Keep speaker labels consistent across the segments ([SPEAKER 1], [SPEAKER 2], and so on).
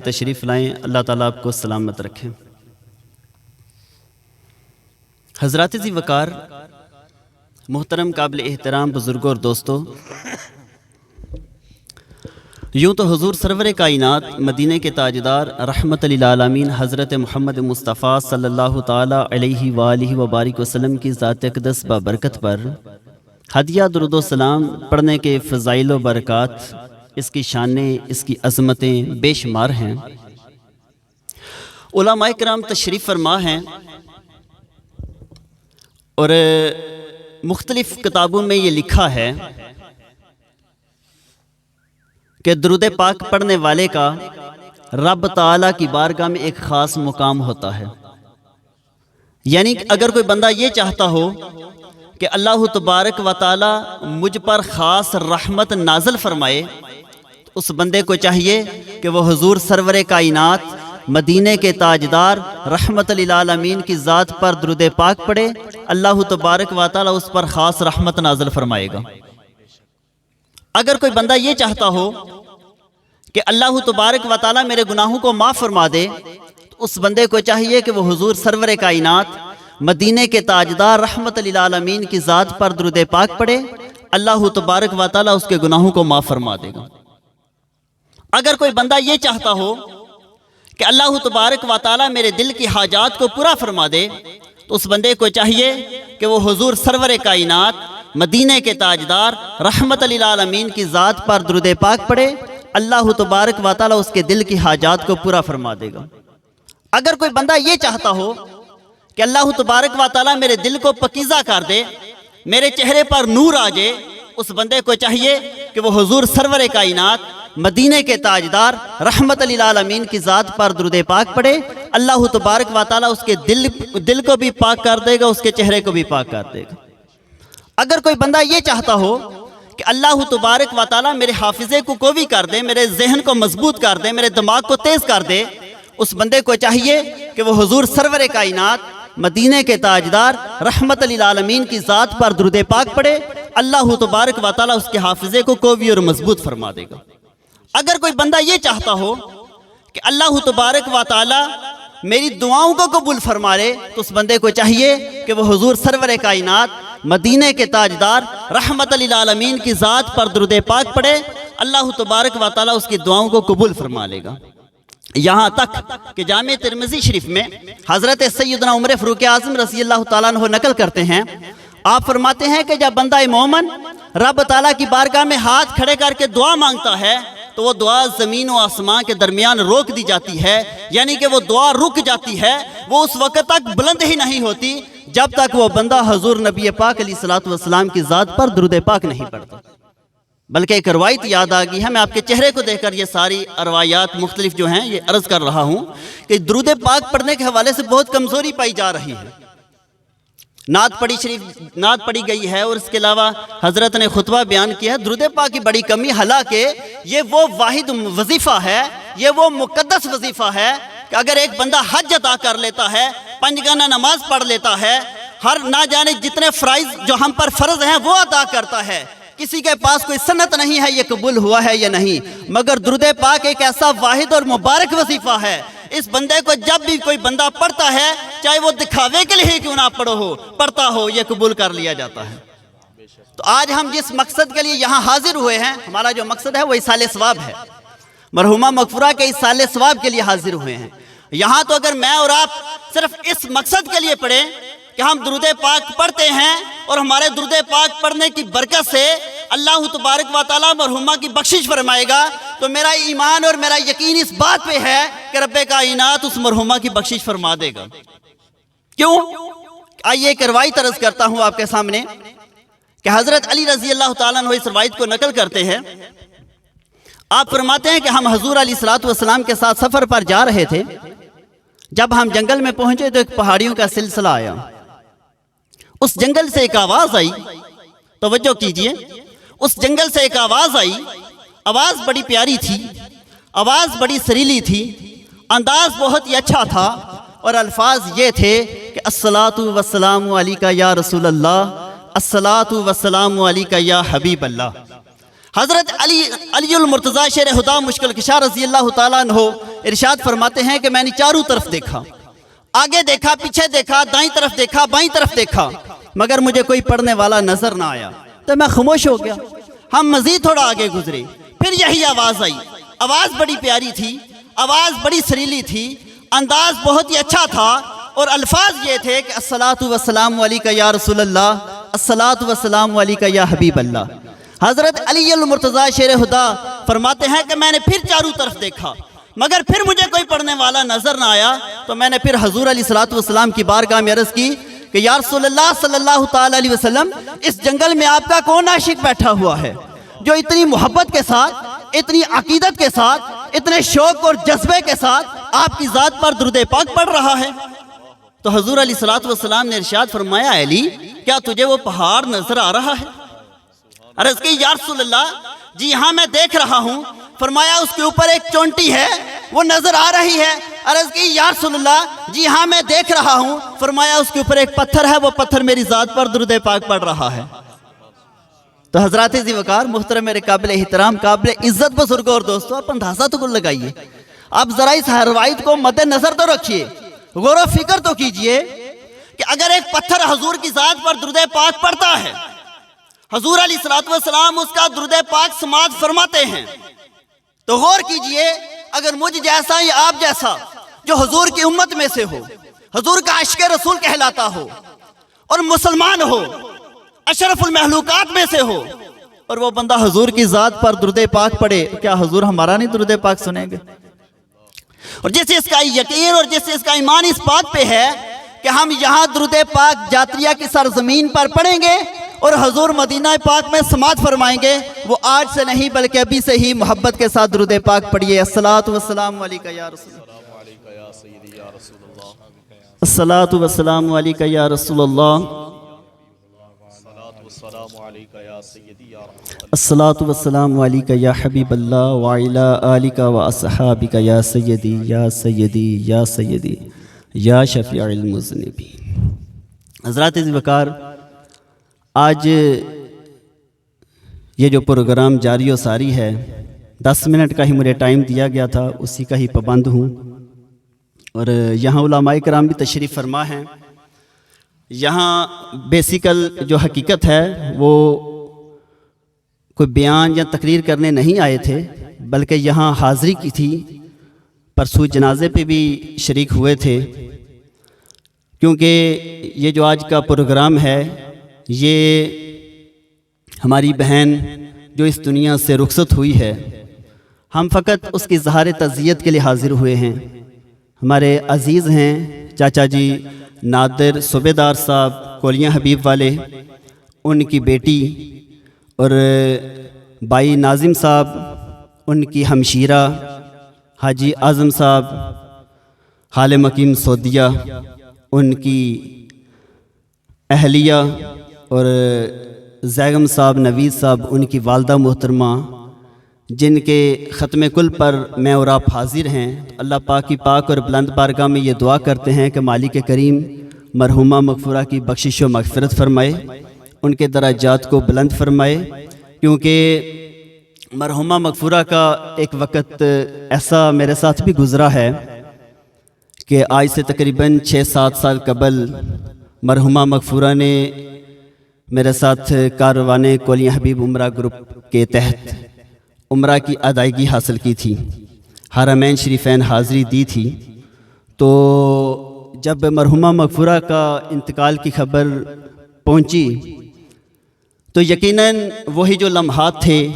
[SPEAKER 1] تشریف لائیں، اللہ تعالیٰ آپ کو سلامت رکھیں۔ حضرات ذی وقار، محترم قابل احترام بزرگوں اور دوستوں، یوں تو حضور سرور کائنات مدینہ کے تاجدار رحمت للعالمین حضرت محمد مصطفیٰ صلی اللہ تعالیٰ علیہ وآلہ وبارک وسلم کی ذات اقدس بابرکت پر ہدیہ درود و سلام پڑھنے کے فضائل و برکات، اس کی شانیں، اس کی عظمتیں بے شمار ہیں۔ علماء کرام تشریف فرما ہیں اور مختلف کتابوں میں یہ لکھا ہے کہ درود پاک پڑھنے والے کا رب تعالیٰ کی بارگاہ میں ایک خاص مقام ہوتا ہے۔ یعنی اگر کوئی بندہ یہ چاہتا ہو کہ اللہ تبارک و تعالیٰ مجھ پر خاص رحمت نازل فرمائے، تو اس بندے کو چاہیے کہ وہ حضور سرور کائنات مدینہ کے تاجدار رحمت للعالمین کی ذات پر درود پاک پڑھے، اللہ تبارک و تعالیٰ اس پر خاص رحمت نازل فرمائے گا۔ اگر کوئی بندہ یہ چاہتا ہو کہ اللہ تبارک و تعالیٰ میرے گناہوں کو معاف فرما دے، تو اس بندے کو چاہیے کہ وہ حضور سرور کائنات مدینہ کے تاجدار رحمت للعالمین کی ذات پر درود پاک پڑھے، اللہ تبارک و تعالیٰ اس کے گناہوں کو معاف فرما دے گا۔ اگر کوئی بندہ یہ چاہتا ہو کہ اللہ تبارک و تعالیٰ میرے دل کی حاجات کو پورا فرما دے، تو اس بندے کو چاہیے کہ وہ حضور سرور کائنات مدینہ کے تاجدار رحمت للعالمین کی ذات پر درود پاک پڑھے، اللہ تبارک و تعالیٰ اس کے دل کی حاجات کو پورا فرما دے گا۔ اگر کوئی بندہ یہ چاہتا ہو کہ اللہ تبارک و تعالیٰ میرے دل کو پکیزہ کر دے، میرے چہرے پر نور آ جائے، اس بندے کو چاہیے کہ وہ حضور سرور کائنات مدینہ کے تاجدار رحمت للعالمین کی ذات پر درود پاک پڑھے، اللہ تبارک و تعالیٰ اس کے دل کو بھی پاک کر دے گا، اس کے چہرے کو بھی پاک کر دے گا۔ اگر کوئی بندہ یہ چاہتا ہو کہ اللہ تبارک و تعالیٰ میرے حافظے کو قوی کر دے، میرے ذہن کو مضبوط کر دے، میرے دماغ کو تیز کر دے، اس بندے کو چاہیے کہ وہ حضور سرور کائنات مدینہ کے تاجدار رحمت للعالمین کی ذات پر درود پاک پڑھے، اللہ تبارک و تعالیٰ اس کے حافظے کو قوی اور مضبوط فرما دے گا۔ اگر کوئی بندہ یہ چاہتا ہو کہ اللہ تبارک و تعالیٰ میری دعاؤں کو قبول فرما لے، تو اس بندے کو چاہیے کہ وہ حضور سرور کائنات مدینہ کے تاجدار رحمت للعالمین کی ذات پر درود پاک پڑھے، اللہ تبارک و تعالیٰ اس کی دعاؤں کو قبول فرما لے گا۔ یہاں تک کہ جامع ترمذی شریف میں حضرت سیدنا عمر فاروق اعظم رضی اللہ تعالیٰ عنہ نقل کرتے ہیں، آپ فرماتے ہیں کہ جب بندہ مومن رب تعالیٰ کی بارگاہ میں ہاتھ کھڑے کر کے دعا مانگتا ہے، تو وہ دعا زمین و آسمان کے درمیان روک دی جاتی ہے، یعنی کہ وہ دعا رک جاتی ہے، وہ اس وقت تک بلند ہی نہیں ہوتی جب تک وہ بندہ حضور نبی پاک علیہ الصلوۃ والسلام کی ذات پر درود پاک نہیں پڑھتا۔ بلکہ ایک روایت یاد آ گئی ہے، میں آپ کے چہرے کو دیکھ کر یہ ساری روایات مختلف جو ہیں یہ عرض کر رہا ہوں کہ درود پاک پڑھنے کے حوالے سے بہت کمزوری پائی جا رہی ہے۔ نعت پڑھی گئی ہے اور اس کے علاوہ حضرت نے خطبہ بیان کیا ہے، درود پاک کی بڑی کمی، حالانکہ یہ وہ واحد وظیفہ ہے، یہ وہ مقدس وظیفہ ہے کہ اگر ایک بندہ حج ادا کر لیتا ہے، پنجگانہ نماز پڑھ لیتا ہے، ہر نہ جانے جتنے فرائض جو ہم پر فرض ہیں وہ ادا کرتا ہے، کسی کے پاس کوئی سنت نہیں ہے یہ قبول ہوا ہے یا نہیں، مگر درود پاک ایک ایسا واحد اور مبارک وظیفہ ہے، اس بندے کو جب بھی کوئی بندہ پڑھتا ہے، چاہے وہ دکھاوے کے لیے کیوں نہ پڑھتا ہو، یہ قبول کر لیا جاتا ہے۔ تو آج ہم جس مقصد کے لیے یہاں حاضر ہوئے ہیں، ہمارا جو مقصد ہے وہ ایصال ثواب ہے، مرحومہ مغفورہ کے ایصال ثواب کے لیے حاضر ہوئے ہیں۔ یہاں تو اگر میں اور آپ صرف اس مقصد کے لیے پڑھیں کہ ہم درود پاک پڑھتے ہیں اور ہمارے درود پاک پڑھنے کی برکت سے اللہ تبارک و تعالیٰ مرحومہ کی بخشش فرمائے گا، تو میرا ایمان اور میرا یقین اس بات پہ ہے کہ رب کائنات اس مرحومہ کی بخشش فرما دے گا۔ کیوں؟ آئیے ایک روایت عرض کرتا ہوں آپ کے سامنے کہ حضرت علی رضی اللہ تعالیٰ عنہ اس روایت کو نقل کرتے ہیں۔ آپ فرماتے ہیں کہ ہم حضور علیہ الصلوۃ والسلام کے ساتھ سفر پر جا رہے تھے، جب ہم جنگل میں پہنچے تو ایک پہاڑیوں کا سلسلہ آیا، اس جنگل سے ایک آواز آئی، توجہ کیجئے، اس جنگل سے ایک آواز آئی، آواز بڑی پیاری تھی، آواز بڑی سریلی تھی، انداز بہت ہی اچھا تھا، اور الفاظ یہ تھے کہ الصلاۃ والسلام علیک یا رسول اللہ، الصلاۃ والسلام علیک یا حبیب اللہ۔ حضرت علی المرتضیٰ شیر خدا مشکل کشا رضی اللہ تعالیٰ عنہ ارشاد فرماتے ہیں کہ میں نے چاروں طرف دیکھا، آگے دیکھا، پیچھے دیکھا، دائیں طرف دیکھا، بائیں طرف دیکھا، مگر مجھے کوئی پڑھنے والا نظر نہ آیا، تو میں خاموش ہو گیا۔ ہم مزید تھوڑا آگے گزرے، پھر یہی آواز آئی۔ آواز بڑی پیاری تھی، آواز بڑی سریلی تھی، انداز بہت ہی اچھا تھا، اور الفاظ یہ تھے کہ الصلاۃ والسلام علیک یا رسول اللہ، الصلاۃ والسلام علیک یا حبیب اللہ۔ حضرت علی المرتضیٰ شیر خدا فرماتے ہیں کہ میں نے پھر چاروں طرف دیکھا، مگر پھر مجھے کوئی پڑھنے والا نظر نہ آیا، تو میں نے پھر حضور علیہ الصلاۃ والسلام کی بارگاہ میں عرض کی کہ یا رسول اللہ صلی اللہ تعالی علیہ وسلم، اس جنگل میں آپ کا کون عاشق بیٹھا ہوا ہے جو اتنی محبت کے ساتھ، اتنی عقیدت کے ساتھ، اتنے شوق اور جذبے کے ساتھ آپ کی ذات پر درود پاک پڑھ رہا ہے؟ تو حضور علیہ الصلاۃ والسلام نے ارشاد فرمایا، علی کیا تجھے وہ پہاڑ نظر آ رہا ہے؟ عرض کی یا رسول اللہ جی ہاں میں دیکھ رہا ہوں۔ فرمایا اس کے اوپر ایک چونٹی ہے وہ نظر آ رہی ہے؟ عرض کی یا رسول اللہ جی ہاں میں دیکھ رہا ہوں۔ فرمایا اس کے اوپر ایک پتھر ہے، وہ پتھر میری ذات پر درود پاک پڑھ رہا ہے۔ تو حضرات ذی وقار محترم میرے قابل احترام قابل عزت بزرگوں اور دوستوں، آپ اندازہ تو لگائیے، آپ ذرا اس روایت کو مد نظر تو رکھیے، غور و فکر تو کیجئے کہ اگر ایک پتھر حضور کی ذات پر درود پاک پڑھتا ہے، حضور علیہ الصلوۃ والسلام اس کا درود پاک سماعت فرماتے ہیں، تو غور کیجئے اگر مجھ جیسا یا آپ جیسا جو حضور کی امت میں سے ہو، حضور کا عاشق رسول کہلاتا ہو اور مسلمان ہو، اشرف المخلوقات میں سے ہو، اور وہ بندہ حضور کی ذات پر درود پاک پڑھے، کیا حضور ہمارا نہیں درود پاک سنیں گے؟ اور جس اس کا یقین اور جس اس کا ایمان اس بات پہ ہے کہ ہم یہاں درود پاک جاتریہ کی سرزمین پر پڑھیں گے اور حضور مدینہ پاک میں سماعت فرمائیں گے، وہ آج سے نہیں بلکہ ابھی سے ہی محبت کے ساتھ درود پاک پڑھیے۔ الصلاۃ والسلام علیک یا رسول اللہ، الصلاۃ والسلام علیک یا رسول اللہ، الصلاۃ والسلام علیک یا حبیب اللہ وعلی آلک واصحابک یا سیدی یا سیدی یا سیدی یا شفیع المذنبین۔ حضرات ذی وقار، آج یہ جو پروگرام جاری و ساری ہے، 10 منٹ کا ہی مجھے ٹائم دیا گیا تھا، اسی کا ہی پابند ہوں، اور یہاں علماء کرام بھی تشریف فرما ہیں۔ یہاں بیسیکل جو حقیقت ہے وہ کوئی بیان یا تقریر کرنے نہیں آئے تھے، بلکہ یہاں حاضری کی تھی، پرسوں جنازے پہ بھی شریک ہوئے تھے، کیونکہ یہ جو آج کا پروگرام ہے یہ ہماری بہن جو اس دنیا سے رخصت ہوئی ہے، ہم فقط اس کی اظہار تعزیت کے لیے حاضر ہوئے ہیں۔ ہمارے عزیز ہیں چاچا جی نادر صوبیدار صاحب کولیاں حبیب والے، ان کی بیٹی اور بھائی ناظم صاحب، ان کی ہمشیرہ حاجی اعظم صاحب حال مقیم سعودیہ، ان کی اہلیہ اور زیغم صاحب نوید صاحب، ان کی والدہ محترمہ، جن کے ختم کل پر میں اور آپ حاضر ہیں، اللہ پاک کی پاک اور بلند بارگاہ میں یہ دعا کرتے ہیں کہ مالک کریم مرحومہ مغفورہ کی بخشش و مغفرت فرمائے، ان کے درجات کو بلند فرمائے، کیونکہ مرحومہ مغفورہ کا ایک وقت ایسا میرے ساتھ بھی گزرا ہے کہ آج سے تقریباً 6-7 سال قبل مرحومہ مغفورہ نے میرے ساتھ کاروان کولیاں حبیب عمرہ گروپ کے تحت عمرہ کی ادائیگی حاصل کی تھی، حرمین شریفین حاضری دی تھی۔ تو جب مرحومہ مغفورہ کا انتقال کی خبر پہنچی تو یقیناً وہی جو لمحات تھے،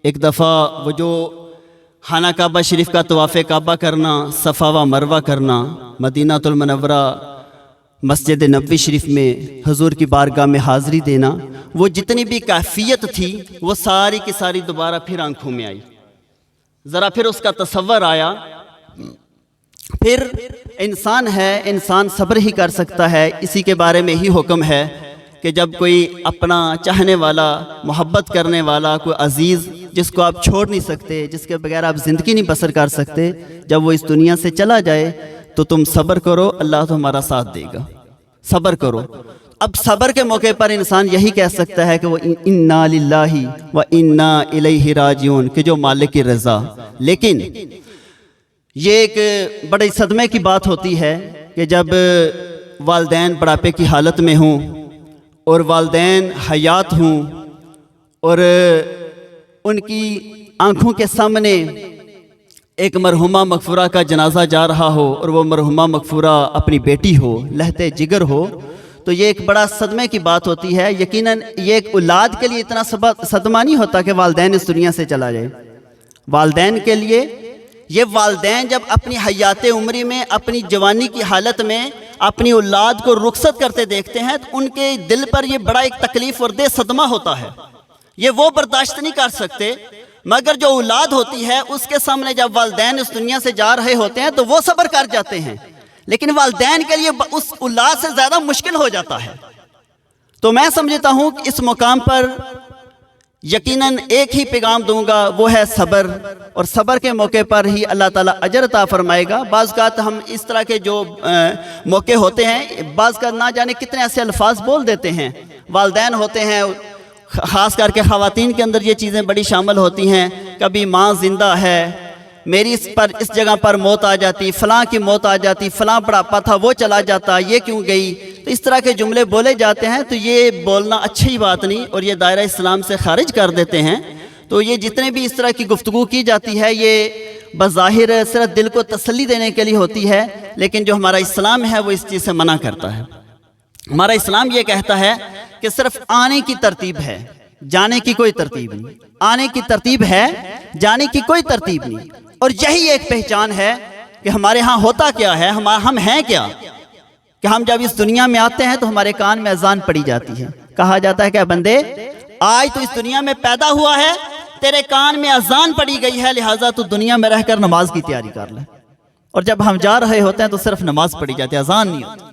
[SPEAKER 1] ایک دفعہ وہ جو خانہ کعبہ شریف کا طواف کعبہ کرنا، صفا و مروہ کرنا، مدینہ المنورہ مسجد نبوی شریف میں حضور کی بارگاہ میں حاضری دینا، وہ جتنی بھی کیفیت تھی وہ ساری کی ساری دوبارہ پھر آنکھوں میں آئی، ذرا پھر اس کا تصور آیا۔ پھر انسان ہے، انسان صبر ہی کر سکتا ہے، اسی کے بارے میں ہی حکم ہے کہ جب کوئی اپنا چاہنے والا، محبت کرنے والا، کوئی عزیز جس کو آپ چھوڑ نہیں سکتے، جس کے بغیر آپ زندگی نہیں بسر کر سکتے، جب وہ اس دنیا سے چلا جائے تو تم صبر کرو، اللہ تمہارا ساتھ دے گا، صبر کرو۔ اب صبر کے موقع پر انسان یہی کہہ سکتا ہے کہ وہ انا للہ و انا الیہ راجعون، کہ جو مالک کی رضا۔ لیکن یہ ایک بڑے صدمے کی بات ہوتی ہے کہ جب والدین بڑھاپے کی حالت میں ہوں اور والدین حیات ہوں اور ان کی آنکھوں کے سامنے ایک مرحومہ مغفورہ کا جنازہ جا رہا ہو اور وہ مرحومہ مغفورہ اپنی بیٹی ہو، لہتے جگر ہو، تو یہ ایک بڑا صدمے کی بات ہوتی ہے۔ یقیناً یہ ایک اولاد کے لیے اتنا صدمہ نہیں ہوتا کہ والدین اس دنیا سے چلا جائے۔ والدین کے لیے یہ والدین جب اپنی حیات عمری میں، اپنی جوانی کی حالت میں اپنی اولاد کو رخصت کرتے دیکھتے ہیں تو ان کے دل پر یہ بڑا ایک تکلیف اور دہ صدمہ ہوتا ہے، یہ وہ برداشت نہیں کر سکتے۔ مگر جو اولاد ہوتی ہے اس کے سامنے جب والدین اس دنیا سے جا رہے ہوتے ہیں تو وہ صبر کر جاتے ہیں، لیکن والدین کے لیے اس اولاد سے زیادہ مشکل ہو جاتا ہے۔ تو میں سمجھتا ہوں کہ اس مقام پر یقیناً ایک ہی پیغام دوں گا، وہ ہے صبر، اور صبر کے موقع پر ہی اللہ تعالیٰ اجر عطا فرمائے گا۔ بعض اوقات ہم اس طرح کے جو موقع ہوتے ہیں، بعض اوقات نہ جانے کتنے ایسے الفاظ بول دیتے ہیں، والدین ہوتے ہیں، خاص کر کے خواتین کے اندر یہ چیزیں بڑی شامل ہوتی ہیں، کبھی ماں زندہ ہے، میری اس جگہ پر موت آ جاتی، فلاں کی موت آ جاتی، فلاں بڑھاپا تھا وہ چلا جاتا، یہ کیوں گئی، تو اس طرح کے جملے بولے جاتے ہیں۔ تو یہ بولنا اچھی بات نہیں اور یہ دائرہ اسلام سے خارج کر دیتے ہیں۔ تو یہ جتنے بھی اس طرح کی گفتگو کی جاتی ہے یہ بظاہر صرف دل کو تسلی دینے کے لیے ہوتی ہے، لیکن جو ہمارا اسلام ہے وہ اس چیز سے منع کرتا ہے۔ ہمارا اسلام یہ کہتا ہے کہ صرف آنے کی ترتیب ہے، جانے کی کوئی ترتیب نہیں۔ آنے کی ترتیب ہے، جانے کی کوئی ترتیب نہیں۔ اور یہی ایک پہچان ہے کہ ہمارے ہاں ہوتا کیا ہے، ہم ہیں کیا، کہ ہم جب اس دنیا میں آتے ہیں تو ہمارے کان میں اذان پڑی جاتی ہے، کہا جاتا ہے کہ بندے آج تو اس دنیا میں پیدا ہوا ہے، تیرے کان میں اذان پڑی گئی ہے، لہٰذا تو دنیا میں رہ کر نماز کی تیاری کر لے۔ اور جب ہم جا رہے ہوتے ہیں تو صرف نماز پڑھی جاتی ہے، اذان نہیں ہوتی۔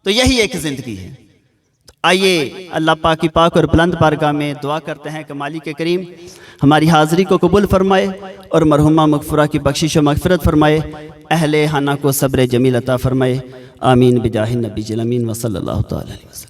[SPEAKER 1] تو یہی ایک زندگی ہے۔ آئیے اللہ پاک کی پاک اور بلند بارگاہ میں دعا کرتے ہیں کہ مالک کریم ہماری حاضری کو قبول فرمائے اور مرحومہ مغفورہ کی بخشش و مغفرت فرمائے، اہل خانہ کو صبر جمیل عطا فرمائے، آمین بجاہ النبی الامین وصلی اللہ تعالی علیہ وسلم۔